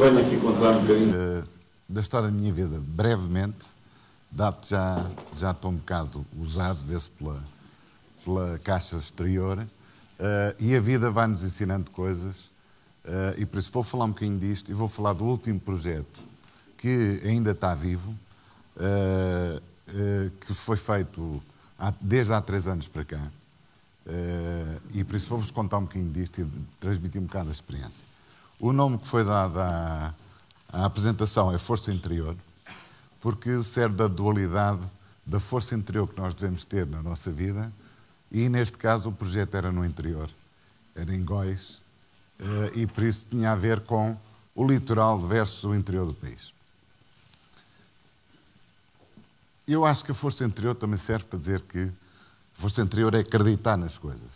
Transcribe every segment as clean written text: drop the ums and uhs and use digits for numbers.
venho aqui contar um bocadinho da história da minha vida, brevemente, dado que já estou um bocado usado desse pela caixa exterior, e a vida vai-nos ensinando coisas, e por isso vou falar um bocadinho disto e vou falar do último projeto que ainda está vivo, que foi feito desde há 3 anos para cá, e por isso vou-vos contar um bocadinho disto e transmitir um bocado a experiência. O nome que foi dado à apresentação é Força Interior, porque serve da dualidade da força interior que nós devemos ter na nossa vida, e neste caso o projeto era no interior, era em Góis, e por isso tinha a ver com o litoral versus o interior do país. Eu acho que a força interior também serve para dizer que a força interior é acreditar nas coisas.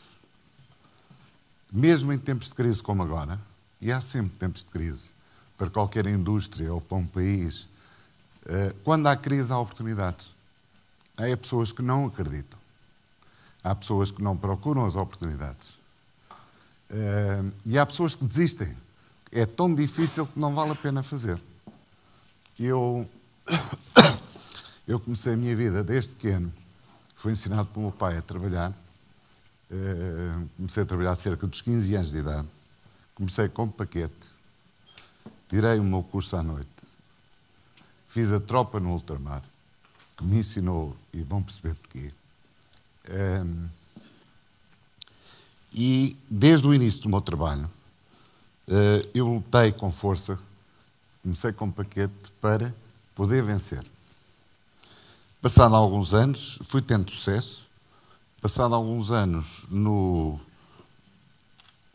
Mesmo em tempos de crise como agora, e há sempre tempos de crise, para qualquer indústria ou para um país, quando há crise há oportunidades. Há pessoas que não acreditam. Há pessoas que não procuram as oportunidades. E há pessoas que desistem. É tão difícil que não vale a pena fazer. Eu comecei a minha vida desde pequeno. Fui ensinado pelo meu pai a trabalhar. Comecei a trabalhar cerca dos 15 anos de idade. Comecei como paquete. Tirei o meu curso à noite. Fiz a tropa no ultramar, que me ensinou, e vão perceber porquê. E desde o início do meu trabalho, eu lutei com força, comecei com paquete para poder vencer. Passado alguns anos, fui tendo sucesso. Passado alguns anos,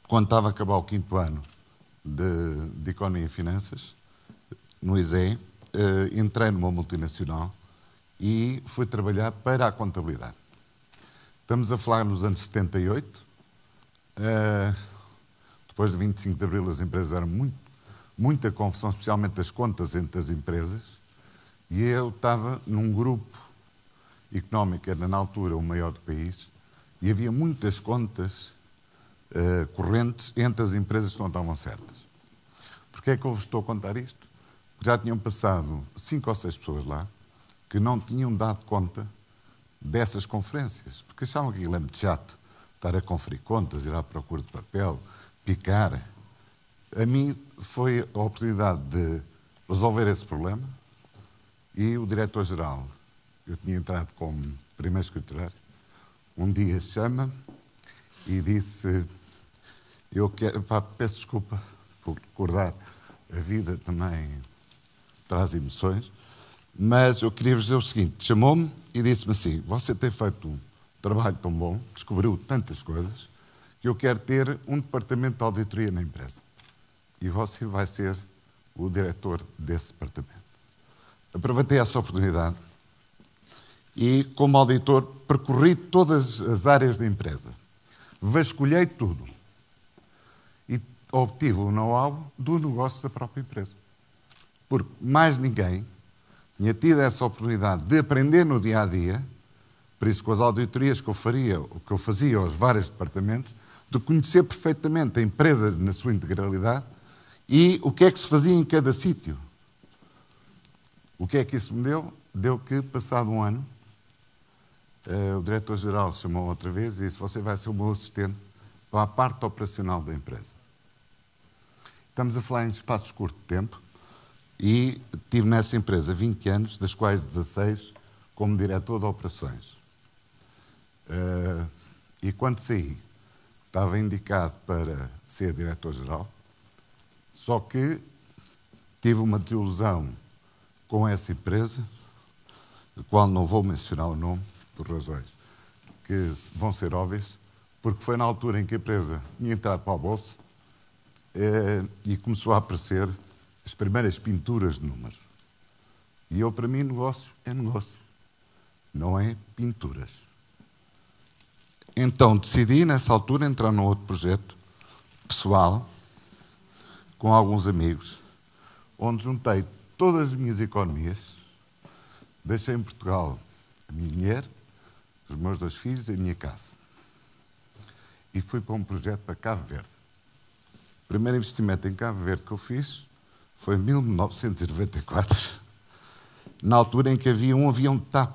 quando estava a acabar o 5º ano de Economia e Finanças, no ISEE, entrei numa multinacional e fui trabalhar para a contabilidade. Estamos a falar nos anos 78. Depois de 25 de Abril, as empresas eram muita confusão, especialmente as contas entre as empresas. E eu estava num grupo económico, que era na altura o maior do país, e havia muitas contas correntes entre as empresas que não estavam certas. Porquê é que eu vos estou a contar isto? Já tinham passado 5 ou 6 pessoas lá que não tinham dado conta dessas conferências, porque achavam que aquilo é muito chato, estar a conferir contas, ir à procura de papel, picar. A mim foi a oportunidade de resolver esse problema, e o diretor-geral, eu tinha entrado como primeiro escriturário, um dia chama-me e disse: peço desculpa por recordar, a vida também traz emoções, mas eu queria vos dizer o seguinte. Chamou-me e disse-me assim: você tem feito um trabalho tão bom, descobriu tantas coisas, que eu quero ter um departamento de auditoria na empresa. E você vai ser o diretor desse departamento. Aproveitei essa oportunidade e, como auditor, percorri todas as áreas da empresa. Vasculhei tudo. E obtive o know-how do negócio da própria empresa. Porque mais ninguém tinha tido essa oportunidade de aprender no dia-a-dia, por isso com as auditorias que eu fazia aos vários departamentos, de conhecer perfeitamente a empresa na sua integralidade e o que é que se fazia em cada sítio. O que é que isso me deu? Deu que, passado um ano, o diretor-geral chamou outra vez e disse: você vai ser o meu assistente para a parte operacional da empresa. Estamos a falar em espaços curtos de tempo, e tive nessa empresa 20 anos, das quais 16 como diretor de operações. E quando saí, estava indicado para ser diretor-geral, só que tive uma desilusão com essa empresa, da qual não vou mencionar o nome, por razões que vão ser óbvias, porque foi na altura em que a empresa tinha entrado para a bolsa e começou a aparecer as primeiras pinturas de números. E para mim, negócio é negócio, não é pinturas. Então decidi, nessa altura, entrar num outro projeto pessoal, com alguns amigos, onde juntei todas as minhas economias, deixei em Portugal a minha mulher, os meus 2 filhos e a minha casa. E fui para um projeto para Cabo Verde. O primeiro investimento em Cabo Verde que eu fiz Foi em 1994, na altura em que havia um avião de TAP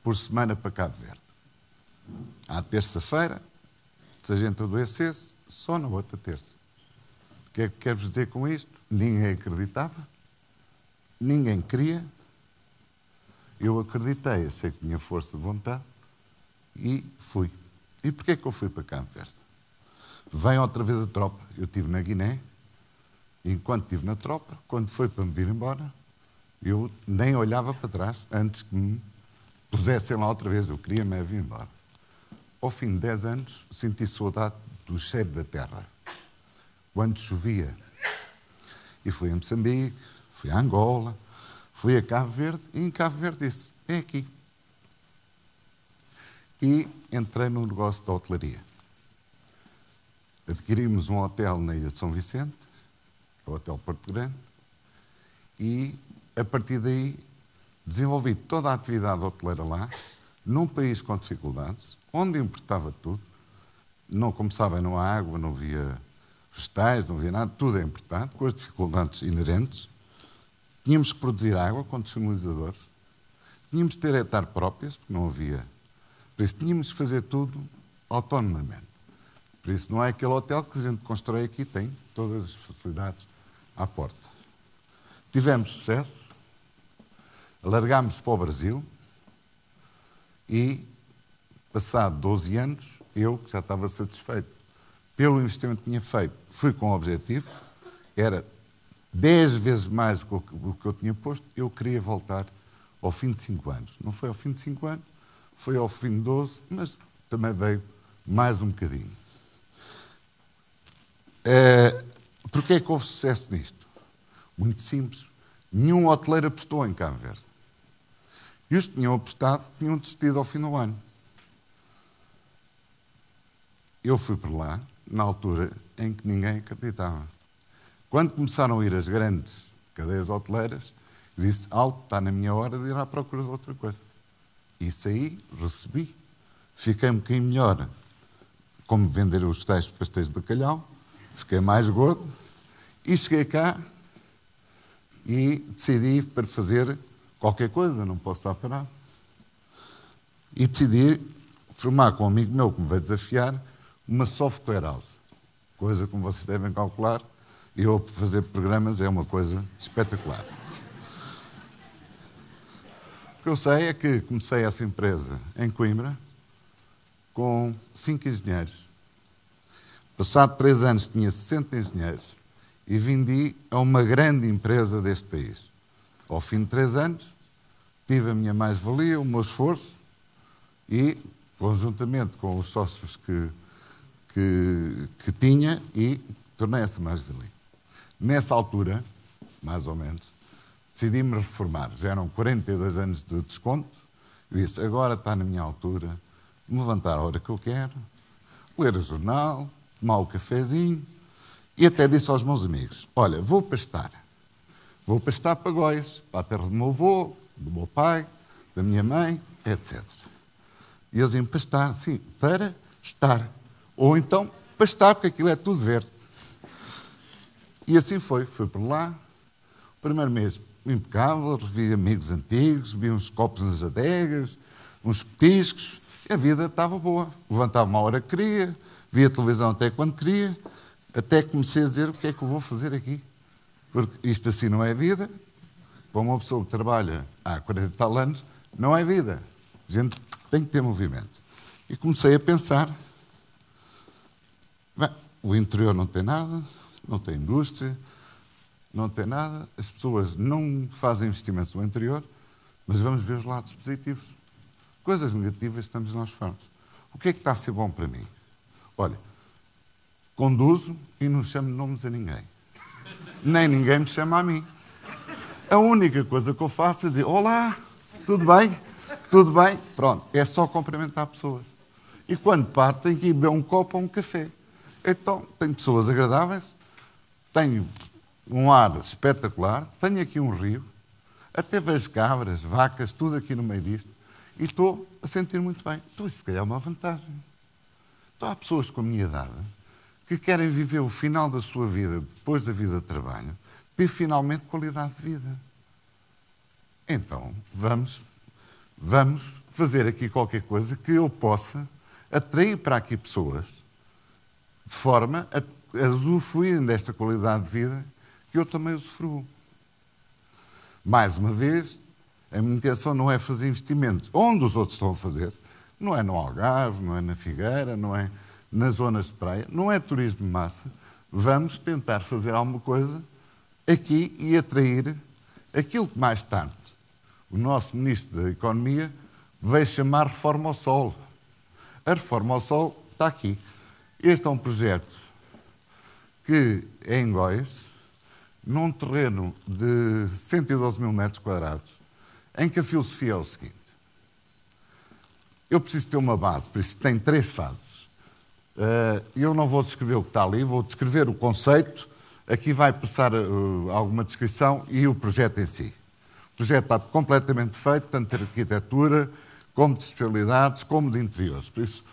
por semana para Cabo Verde. À terça-feira, se a gente adoecesse, só na outra terça. O que é que quero dizer com isto? Ninguém acreditava, ninguém queria. Eu acreditei, achei que tinha força de vontade e fui. E porquê que eu fui para Cabo Verde? Vem outra vez a tropa. Eu estive na Guiné, e enquanto estive na tropa, quando foi para me vir embora, eu nem olhava para trás antes que me pusessem lá outra vez. Eu queria-me vir embora. Ao fim de 10 anos, senti saudade do cheiro da terra. Quando chovia. E fui a Moçambique, fui a Angola, fui a Cabo Verde, e em Cabo Verde disse, é aqui. E entrei no negócio da hotelaria. Adquirimos um hotel na Ilha de São Vicente, o Hotel Porto Grande, e a partir daí desenvolvi toda a atividade hoteleira lá, num país com dificuldades, onde importava tudo. Não, como sabem, não há água, não havia vegetais, não havia nada, tudo é importado, com as dificuldades inerentes. Tínhamos que produzir água com dessalinisadores, tínhamos de ter hectare próprias, porque não havia. Por isso, tínhamos de fazer tudo autonomamente. Por isso, não é aquele hotel que a gente constrói aqui, tem todas as facilidades à porta. Tivemos sucesso, alargámos para o Brasil e, passado 12 anos, eu, que já estava satisfeito pelo investimento que tinha feito, fui com o objetivo, era 10 vezes mais do que eu tinha posto, eu queria voltar ao fim de 5 anos. Não foi ao fim de 5 anos, foi ao fim de 12, mas também veio mais um bocadinho. Porquê é que houve sucesso nisto? Muito simples. Nenhum hoteleiro apostou em Cabo Verde. E os que tinham apostado tinham desistido ao fim do ano. Eu fui para lá, na altura em que ninguém acreditava. Quando começaram a ir as grandes cadeias hoteleiras, disse, alto, está na minha hora de ir à procura de outra coisa. E saí, recebi, fiquei um bocadinho melhor, como vender os tais pastéis de bacalhau, fiquei mais gordo, e cheguei cá e decidi para fazer qualquer coisa, não posso estar parado. E decidi formar com um amigo meu que me veio desafiar uma software house. Coisa, como vocês devem calcular, eu para fazer programas é uma coisa espetacular. O que eu sei é que comecei essa empresa em Coimbra com 5 engenheiros. Passado 3 anos tinha 60 engenheiros e vendi a uma grande empresa deste país. Ao fim de 3 anos, tive a minha mais-valia, o meu esforço e, conjuntamente com os sócios que tinha, e tornei essa mais-valia. Nessa altura, mais ou menos, decidi-me reformar. Já eram 42 anos de desconto. Eu disse, agora está na minha altura de me levantar a hora que eu quero, ler o jornal, tomar o cafezinho, e até disse aos meus amigos, olha, vou pastar. Vou pastar para Góis, para a terra do meu avô, do meu pai, da minha mãe, etc. E eles iam pastar, sim, para estar. Ou então, pastar, porque aquilo é tudo verde. E assim foi. Fui para lá. O primeiro mês, impecável, revi amigos antigos, vi uns copos nas adegas, uns petiscos, e a vida estava boa. Levantava uma hora que queria, via televisão até quando queria, até comecei a dizer o que é que eu vou fazer aqui. Porque isto assim não é vida. Para uma pessoa que trabalha há 40 e tal anos, não é vida. A gente tem que ter movimento. E comecei a pensar, bem, o interior não tem nada, não tem indústria, não tem nada, as pessoas não fazem investimentos no interior, mas vamos ver os lados positivos. Coisas negativas estamos nós fartos. O que é que está a ser bom para mim? Olha, conduzo e não chamo nomes a ninguém. Nem ninguém me chama a mim. A única coisa que eu faço é dizer, olá, tudo bem? Tudo bem? Pronto, é só cumprimentar pessoas. E quando parto, tenho que ir beber um copo ou um café. Então, tenho pessoas agradáveis, tenho um ar espetacular, tenho aqui um rio, até vejo cabras, vacas, tudo aqui no meio disto, e estou a sentir muito bem. Então, isso se calhar é uma vantagem. Então, há pessoas com a minha idade que querem viver o final da sua vida, depois da vida de trabalho, ter finalmente qualidade de vida. Então, vamos fazer aqui qualquer coisa que eu possa atrair para aqui pessoas de forma a usufruírem desta qualidade de vida que eu também usufruo. Mais uma vez, a minha intenção não é fazer investimentos onde os outros estão a fazer, não é no Algarve, não é na Figueira, não é nas zonas de praia, não é turismo de massa. Vamos tentar fazer alguma coisa aqui e atrair aquilo que mais tarde o nosso Ministro da Economia veio chamar Reforma ao Solo. A Reforma ao Solo está aqui. Este é um projeto que é em Góis, num terreno de 112 mil metros quadrados, em que a filosofia é o seguinte. Eu preciso ter uma base, por isso tem 3 fases. Eu não vou descrever o que está ali, vou descrever o conceito. Aqui vai passar alguma descrição e o projeto em si. O projeto está completamente feito, tanto de arquitetura, como de especialidades, como de interiores. Por isso,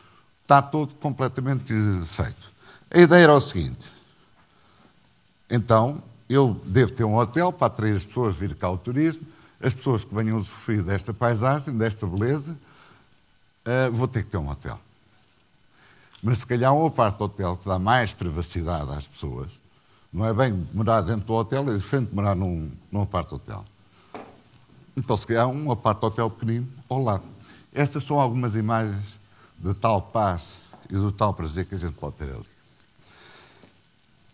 está todo completamente feito. A ideia era o seguinte. Então, eu devo ter um hotel para atrair as pessoas a vir cá ao turismo, as pessoas que venham usufruir desta paisagem, desta beleza, vou ter que ter um hotel. Mas se calhar uma parte do hotel que dá mais privacidade às pessoas, não é bem morar dentro do hotel, é diferente de morar num apart-hotel. Então, se calhar, um apart-hotel pequenino ao lado. Estas são algumas imagens de tal paz e do tal prazer que a gente pode ter ali.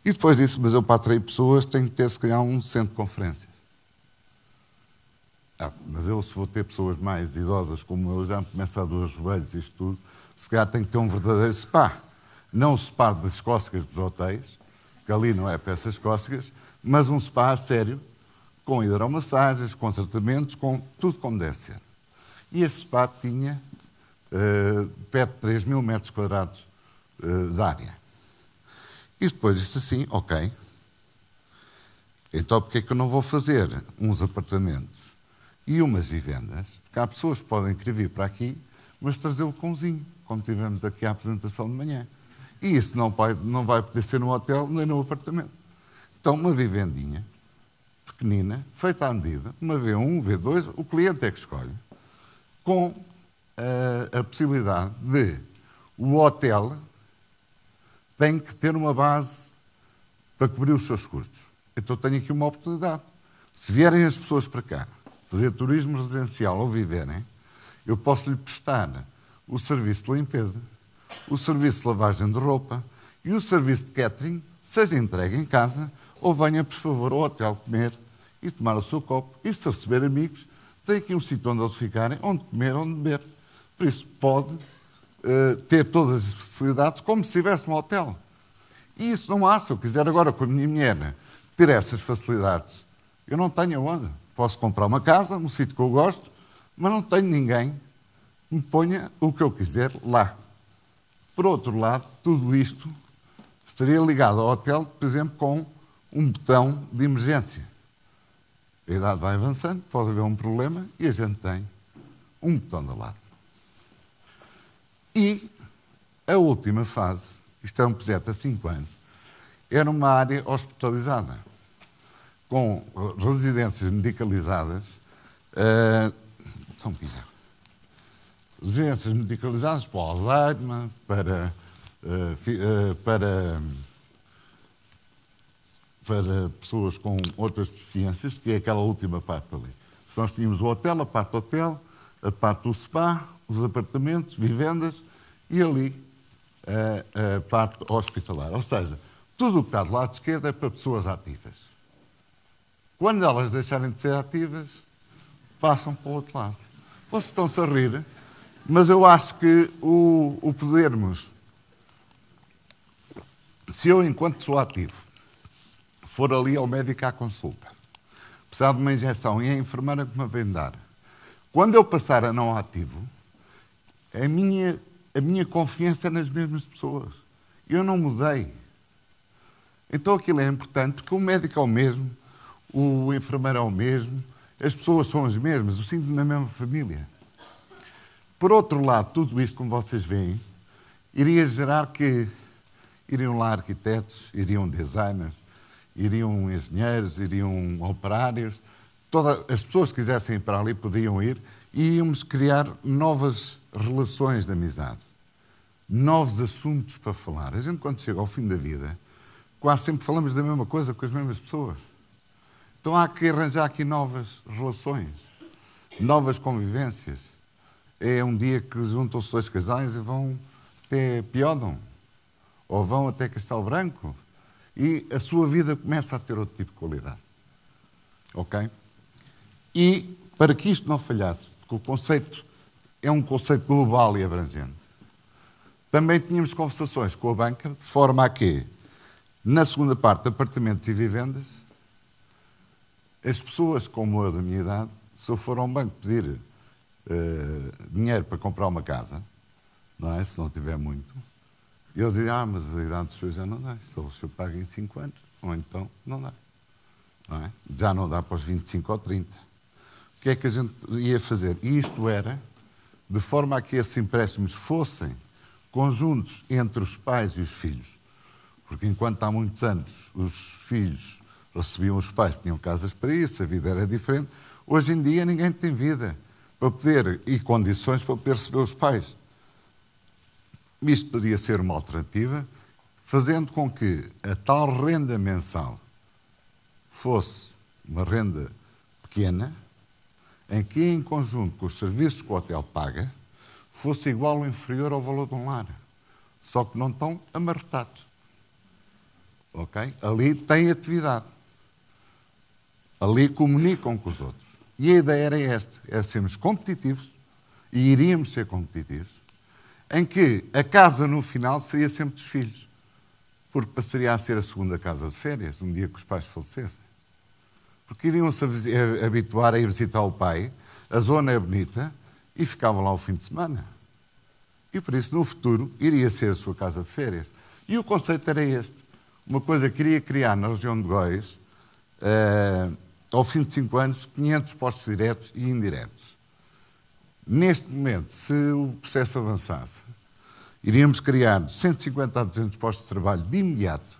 E depois disso, mas eu para atrair pessoas tenho que ter, se calhar, um centro de conferências. Mas eu, se vou ter pessoas mais idosas como eu, já me começo a doer os joelhos e isto tudo, se calhar tenho que ter um verdadeiro spa. Não o spa das cócegas dos hotéis, que ali não é para essas cócegas, mas um spa a sério, com hidromassagens, com tratamentos, com tudo como deve ser. E este spa tinha perto de 3 mil metros quadrados de área. E depois disse assim, ok, então porque é que eu não vou fazer uns apartamentos e umas vivendas? Porque há pessoas que podem querer vir para aqui, mas trazer o cãozinho, como tivemos aqui a apresentação de manhã. E isso não vai poder ser no hotel nem no apartamento. Então, uma vivendinha pequenina, feita à medida, uma V1, V2, o cliente é que escolhe, com a possibilidade de o hotel tem que ter uma base para cobrir os seus custos. Então tenho aqui uma oportunidade. Se vierem as pessoas para cá fazer turismo residencial ou viverem, eu posso lhe prestar o serviço de limpeza, o serviço de lavagem de roupa e o serviço de catering, seja entregue em casa ou venha, por favor, ao hotel comer e tomar o seu copo. E se receber amigos, tem aqui um sítio onde eles ficarem, onde comer, onde beber. Por isso, pode ter todas as facilidades como se estivesse um hotel. E isso não há. Se eu quiser agora, com a minha mulher, ter essas facilidades, eu não tenho onde. Posso comprar uma casa, um sítio que eu gosto, mas não tenho ninguém que me ponha o que eu quiser lá. Por outro lado, tudo isto estaria ligado ao hotel, por exemplo, com um botão de emergência. A idade vai avançando, pode haver um problema e a gente tem um botão de lado. E a última fase, isto é um projeto há 5 anos, era uma área hospitalizada, com residências medicalizadas, só um piso. Residências medicalizadas para o Alzheimer, para pessoas com outras deficiências, que é aquela última parte ali. Nós tínhamos o hotel, a parte do hotel, a parte do spa, os apartamentos, vivendas e ali a parte hospitalar. Ou seja, tudo o que está do lado esquerdo é para pessoas ativas. Quando elas deixarem de ser ativas, passam para o outro lado. Vocês estão-se a rir, mas eu acho que o podermos, se eu, enquanto sou ativo, for ali ao médico à consulta, precisar de uma injeção e a enfermeira que me vem dar, quando eu passar a não ativo, a minha confiança é nas mesmas pessoas. Eu não mudei. Então aquilo é importante porque o médico é o mesmo, o enfermeiro é o mesmo, as pessoas são as mesmas, eu sinto-me na mesma família. Por outro lado, tudo isto, como vocês veem, iria gerar que iriam lá arquitetos, iriam designers, iriam engenheiros, iriam operários, todas as pessoas que quisessem ir para ali podiam ir, e íamos criar novas relações de amizade, novos assuntos para falar. A gente, quando chega ao fim da vida, quase sempre falamos da mesma coisa com as mesmas pessoas. Então há que arranjar aqui novas relações, novas convivências. É um dia que juntam-se dois casais e vão até Piódon, ou vão até Castelo Branco, e a sua vida começa a ter outro tipo de qualidade. Ok? E, para que isto não falhasse, porque o conceito é um conceito global e abrangente, também tínhamos conversações com a banca, de forma a que, na segunda parte, apartamentos e vivendas, as pessoas como eu, da minha idade, se eu for a um banco pedir dinheiro para comprar uma casa, não é? Se não tiver muito, e eles dizem, mas a idade dos senhores já não dá, só o senhor paga em 5 anos, ou então não dá. Não é? Já não dá para os 25 ou 30. O que é que a gente ia fazer? E isto era de forma a que esses empréstimos fossem conjuntos entre os pais e os filhos. Porque enquanto há muitos anos os filhos recebiam os pais, tinham casas para isso, a vida era diferente, hoje em dia ninguém tem vida para poder, e condições para poder receber os pais. Isto podia ser uma alternativa, fazendo com que a tal renda mensal fosse uma renda pequena, em que, em conjunto com os serviços que o hotel paga, fosse igual ou inferior ao valor de um lar. Só que não estão amarrotados. Ok? Ali têm atividade. Ali comunicam com os outros. E a ideia era esta, era sermos competitivos, e iríamos ser competitivos, em que a casa, no final, seria sempre dos filhos. Porque passaria a ser a segunda casa de férias, um dia que os pais falecessem. Porque iriam-se habituar a ir visitar o pai, a zona é bonita, e ficavam lá o fim de semana. E por isso, no futuro, iria ser a sua casa de férias. E o conceito era este. Uma coisa que queria criar na região de Góis, ao fim de 5 anos, 500 postos diretos e indiretos. Neste momento, se o processo avançasse, iríamos criar de 150 a 200 postos de trabalho de imediato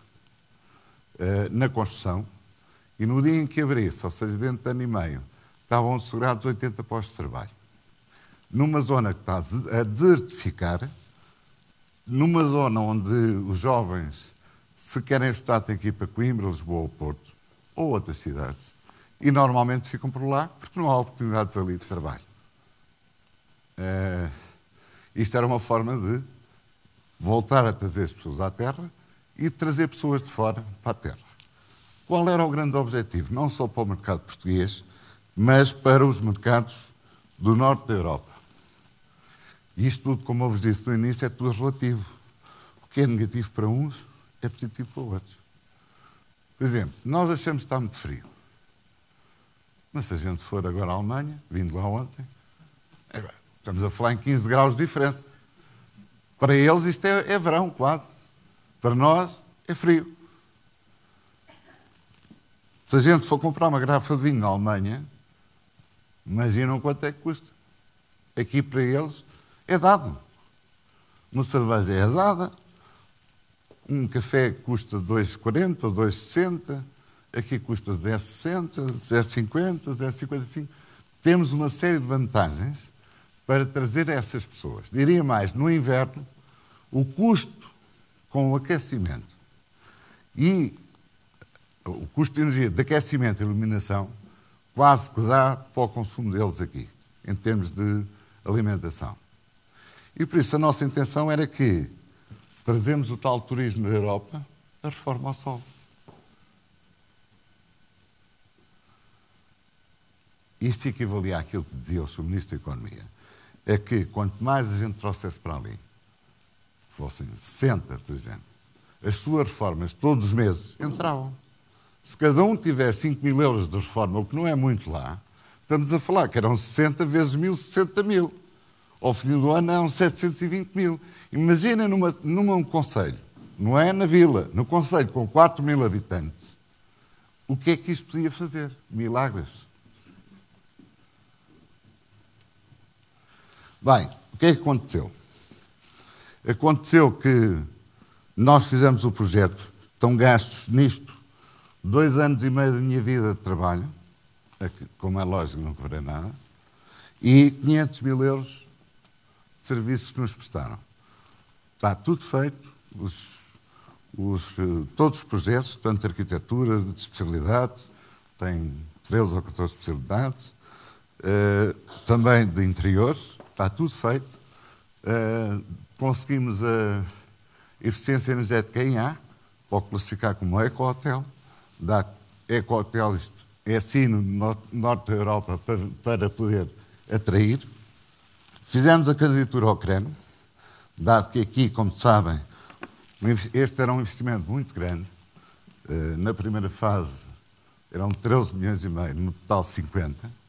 na construção, e no dia em que abrisse, ou seja, dentro de ano e meio, estavam assegurados 80 postos de trabalho. Numa zona que está a desertificar, numa zona onde os jovens, se querem estudar, têm que ir para Coimbra, Lisboa ou Porto, ou outras cidades, e normalmente ficam por lá porque não há oportunidades ali de trabalho. Isto era uma forma de voltar a trazer as pessoas à terra e trazer pessoas de fora para a terra. Qual era o grande objetivo? Não só para o mercado português, mas para os mercados do norte da Europa. E isto tudo, como eu vos disse no início, é tudo relativo. O que é negativo para uns é positivo para outros. Por exemplo, nós achamos que está muito frio. Mas se a gente for agora à Alemanha, vindo lá ontem, estamos a falar em 15 graus de diferença. Para eles isto é verão, quase. Para nós é frio. Se a gente for comprar uma garrafa de vinho na Alemanha, imaginam quanto é que custa. Aqui para eles é dado. Uma cerveja é dada, um café custa 2,40 ou 2,60, aqui custa 0,60, 0,50, 0,55. Temos uma série de vantagens para trazer a essas pessoas. Diria mais, no inverno, o custo com o aquecimento e o custo de energia de aquecimento e iluminação quase que dá para o consumo deles aqui, em termos de alimentação. E por isso a nossa intenção era que trazemos o tal turismo da Europa, a reforma ao sol. Isto equivalia àquilo que dizia o Sr. Ministro da Economia. É que quanto mais a gente trouxesse para ali, fossem 60, por exemplo, as suas reformas todos os meses entravam. Se cada um tiver 5 mil euros de reforma, o que não é muito lá, estamos a falar que eram 60 vezes 1000, 60 mil. Ao fim do ano eram 720 mil. Imagina num concelho, não é na vila, no concelho com 4 mil habitantes, o que é que isto podia fazer? Milagres. Bem, o que é que aconteceu? Aconteceu que nós fizemos o projeto, estão gastos nisto 2 anos e meio da minha vida de trabalho, como é lógico, não cobrei nada, e 500 mil euros de serviços que nos prestaram. Está tudo feito, todos os projetos, tanto de arquitetura, de especialidades, tem 13 ou 14 especialidades, também de interiores, está tudo feito. Conseguimos a eficiência energética em A, pode classificar como eco-hotel, dá eco-hotel, isto é assim no norte da Europa para poder atrair. Fizemos a candidatura ao CREN, dado que aqui, como sabem, este era um investimento muito grande. Na primeira fase eram 13 milhões e meio, no total 50.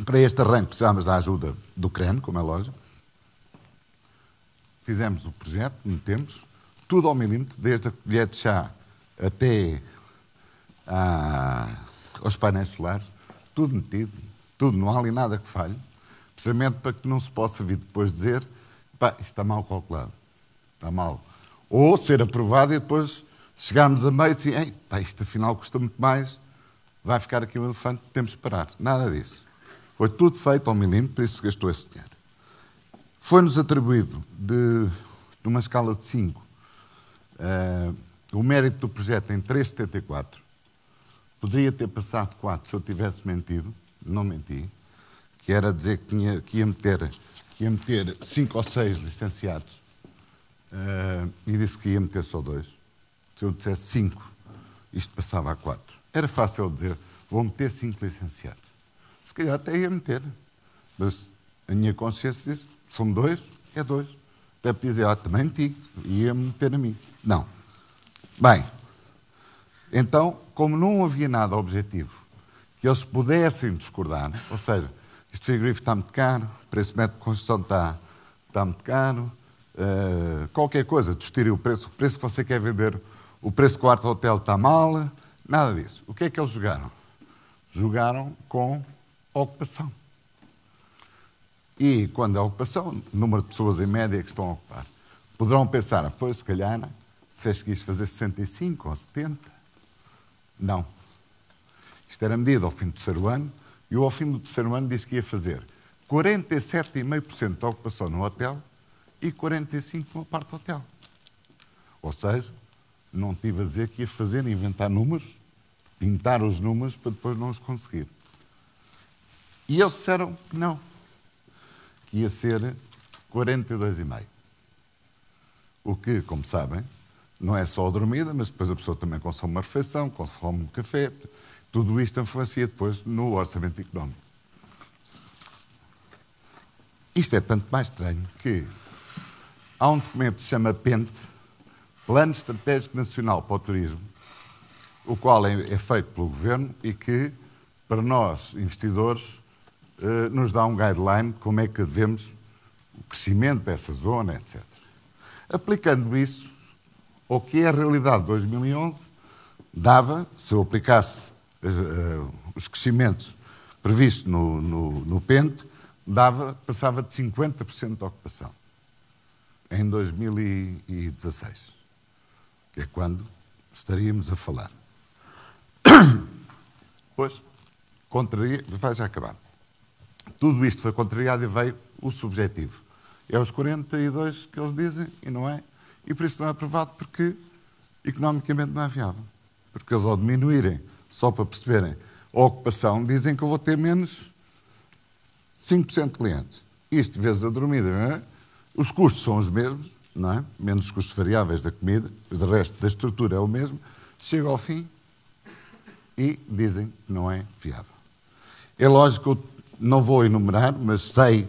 Para este arranque precisávamos da ajuda do CREN, como é lógico. Fizemos o projeto, metemos, tudo ao milímetro, desde a colher de chá até aos painéis solares, tudo metido, tudo, não há ali nada que falhe, precisamente para que não se possa vir depois dizer pá, isto está mal calculado, está mal. Ou ser aprovado e depois chegarmos a meio e dizer, pá, isto afinal custa muito mais, vai ficar aqui um elefante, temos de parar. Nada disso. Foi tudo feito ao milímetro, por isso se gastou esse dinheiro. Foi-nos atribuído, numa escala de 5, o mérito do projeto em 3,74. Poderia ter passado 4 se eu tivesse mentido, não menti, que era dizer que ia meter 5 ou 6 licenciados, e disse que ia meter só 2. Se eu dissesse 5, isto passava a 4. Era fácil dizer, vou meter 5 licenciados. Se calhar até ia meter, mas a minha consciência disse, são 2, é 2. Até podia dizer, também meti, ia-me meter a mim. Não. Bem, então, como não havia nada objetivo que eles pudessem discordar, ou seja, este frigorífico está muito caro, o preço de metro de construção está muito caro, qualquer coisa, discutir o preço que você quer vender, o preço do quarto hotel está mal, nada disso. O que é que eles jogaram? Jogaram com a ocupação. E quando a ocupação, o número de pessoas em média que estão a ocupar, poderão pensar, pois, se calhar, disseste que ias fazer 65 ou 70. Não. Isto era medido ao fim do terceiro ano, e eu, ao fim do terceiro ano, disse que ia fazer 47,5% da ocupação no hotel e 45% no apart-hotel. Ou seja, não estive a dizer que ia fazer, inventar números, pintar os números para depois não os conseguir. E eles disseram que não, que ia ser 42,5%. O que, como sabem, não é só a dormida, mas depois a pessoa também consome uma refeição, consome um café. Tudo isto influencia depois no orçamento económico. Isto é tanto mais estranho que há um documento que se chama PENT, Plano Estratégico Nacional para o Turismo, o qual é feito pelo Governo e que, para nós, investidores, nos dá um guideline de como é que devemos o crescimento dessa zona, etc. Aplicando isso, o que é a realidade de 2011, dava, se eu aplicasse os crescimentos previstos no PENT, passava de 50% de ocupação em 2016, que é quando estaríamos a falar. Pois, vai já acabar. Tudo isto foi contrariado e veio o subjetivo. É os 42 que eles dizem e não é. E por isso não é aprovado porque economicamente não é viável. Porque eles ao diminuírem, só para perceberem, a ocupação, dizem que eu vou ter menos 5% de clientes. Isto vezes a dormida, não é? Os custos são os mesmos, não é? Menos os custos variáveis da comida, o resto da estrutura é o mesmo. Chega ao fim e dizem que não é viável. É lógico que eu não vou enumerar, mas sei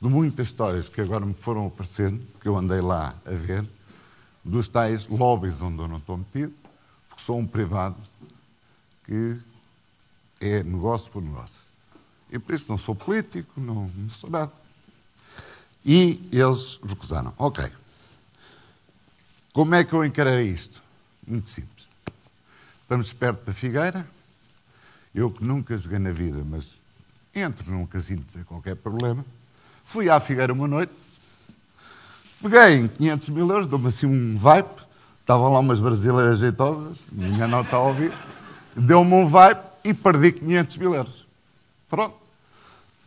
de muitas histórias que agora me foram aparecendo, que eu andei lá a ver, dos tais lobbies onde eu não estou metido, porque sou um privado que é negócio por negócio. E por isso não sou político, não sou nada. E eles recusaram. Ok. Como é que eu encarei isto? Muito simples. Estamos perto da Figueira. Eu que nunca joguei na vida, mas entro num casino sem qualquer problema. Fui à Figueira uma noite. Peguei em 500 mil euros, dou-me assim um vibe. Estavam lá umas brasileiras jeitosas, ninguém não está a ouvir. Deu-me um vibe e perdi 500 mil euros. Pronto.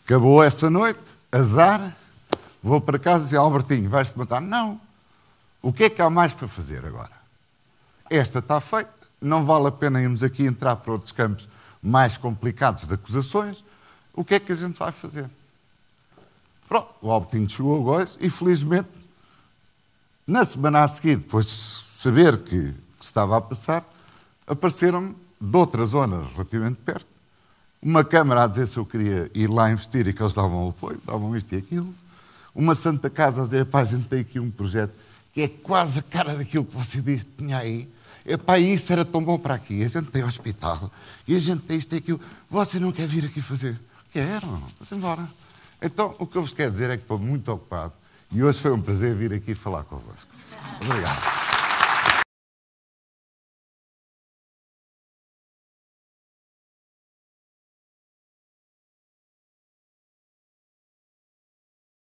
Acabou essa noite, azar. Vou para casa e dizer, Albertinho, vais-te matar? Não. O que é que há mais para fazer agora? Esta está feita. Não vale a pena irmos aqui entrar para outros campos mais complicados de acusações. O que é que a gente vai fazer? Pronto. O Albertinho chegou agora e, felizmente, na semana a seguir, depois de saber que se estava a passar, apareceram de outras zonas relativamente perto, uma Câmara a dizer se eu queria ir lá investir e que eles davam apoio, davam isto e aquilo, uma Santa Casa a dizer, pá, a gente tem aqui um projeto que é quase a cara daquilo que você disse que tinha aí. Epá, isso era tão bom para aqui. A gente tem hospital e a gente tem isto e aquilo. Você não quer vir aqui fazer? Quero, vamos embora. Então, o que eu vos quero dizer é que estou muito ocupado e hoje foi um prazer vir aqui falar convosco. Obrigado.